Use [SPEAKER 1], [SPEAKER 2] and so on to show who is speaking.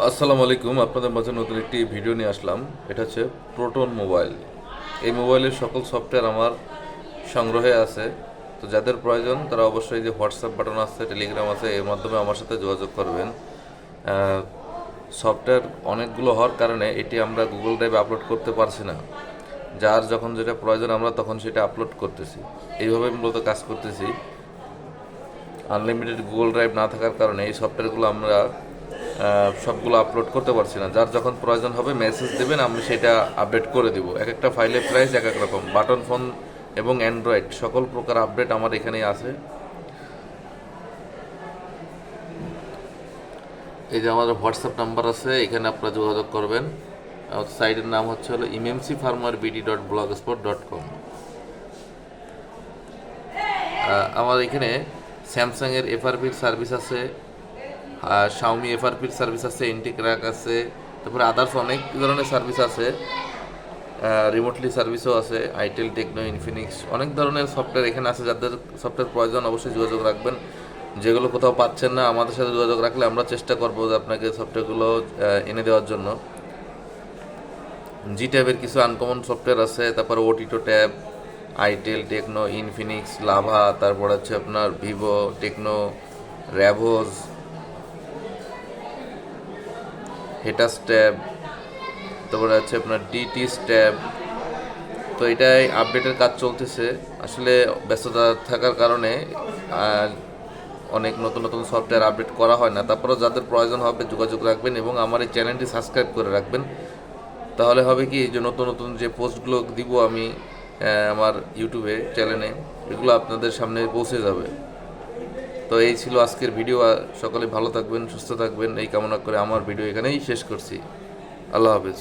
[SPEAKER 1] আসসালামু আলাইকুম। আপনাদের মাঝে নতুন একটি ভিডিও নিয়ে আসলাম। এটা হচ্ছে প্রোটন মোবাইল। এই মোবাইলের সকল সফটওয়্যার আমার সংগ্রহে আছে। তো যাদের প্রয়োজন তারা অবশ্যই যে হোয়াটসঅ্যাপ বাটন আছে, টেলিগ্রাম আছে, এর মাধ্যমে আমার সাথে যোগাযোগ করবেন। সফটওয়্যার অনেকগুলো হওয়ার কারণে এটি আমরা গুগল ড্রাইভে আপলোড করতে পারছি না। যার যখন যেটা প্রয়োজন আমরা তখন সেটা আপলোড করতেছি। এইভাবে মূলত কাজ করতেছি। আনলিমিটেড গুগল ড্রাইভ না থাকার কারণে এই সফটওয়্যারগুলো আমরা সবগুলো আপলোড করতে পারছি না। যার যখন প্রয়োজন হবে মেসেজ দেবেন, আমি সেটা আপডেট করে দিব। এক একটা ফাইলের প্রাইস এক এক রকম। বাটন ফোন এবং অ্যান্ড্রয়েড সকল প্রকার আপডেট আমার এখানেই আছে। এই যে আমাদের হোয়াটসঅ্যাপ নাম্বার আছে, এখানে আপনারা যোগাযোগ করবেন। সাইটের নাম হলো mmcfarmerbd.blogspot.com। আমার এখানে স্যামসাংয়ের এফআরপির সার্ভিস আছে, শাওমি এফআরপির সার্ভিস আছে, ইন্টিক্রাক আছে, তারপরে আদার্স অনেক ধরনের সার্ভিস আছে। রিমোটলি সার্ভিসও আছে, আইটেল, টেকনো, ইনফিনিক্স, অনেক ধরনের সফটওয়্যার এখানে আছে। যাদের সফটওয়্যার প্রয়োজন অবশ্যই যোগাযোগ রাখবেন। যেগুলো কোথাও পাচ্ছেন না আমাদের সাথে যোগাযোগ রাখলে আমরা চেষ্টা করবো যে আপনাকে সফটওয়্যারগুলো এনে দেওয়ার জন্য। জি ট্যাবের কিছু আনকমন সফটওয়্যার আছে, তারপরে ওটিটো tab, itel, Tecno, Infinix, Lava, তারপর হচ্ছে আপনার ভিভো, টেকনো, র্যাভোজ, হেটাস ট্যাব, তারপরে আছে আপনার ডিটিস ট্যাব। তো এটাই আপডেটের কাজ চলতেছে। আসলে ব্যস্ততা থাকার কারণে অনেক নতুন নতুন সফটওয়্যার আপডেট করা হয় না। তারপরেও যাদের প্রয়োজন হবে যোগাযোগ রাখবেন এবং আমার এই চ্যানেলটি সাবস্ক্রাইব করে রাখবেন। তাহলে হবে কি, যে নতুন নতুন যে পোস্টগুলো দিব আমি আমার ইউটিউবে চ্যানেলে, এগুলো আপনাদের সামনে পৌঁছে যাবে। তো এই ছিল আজকের ভিডিও। সকলে ভালো থাকবেন, সুস্থ থাকবেন এই কামনা করে আমার ভিডিও এখানেই শেষ করছি। আল্লাহ হাফেজ।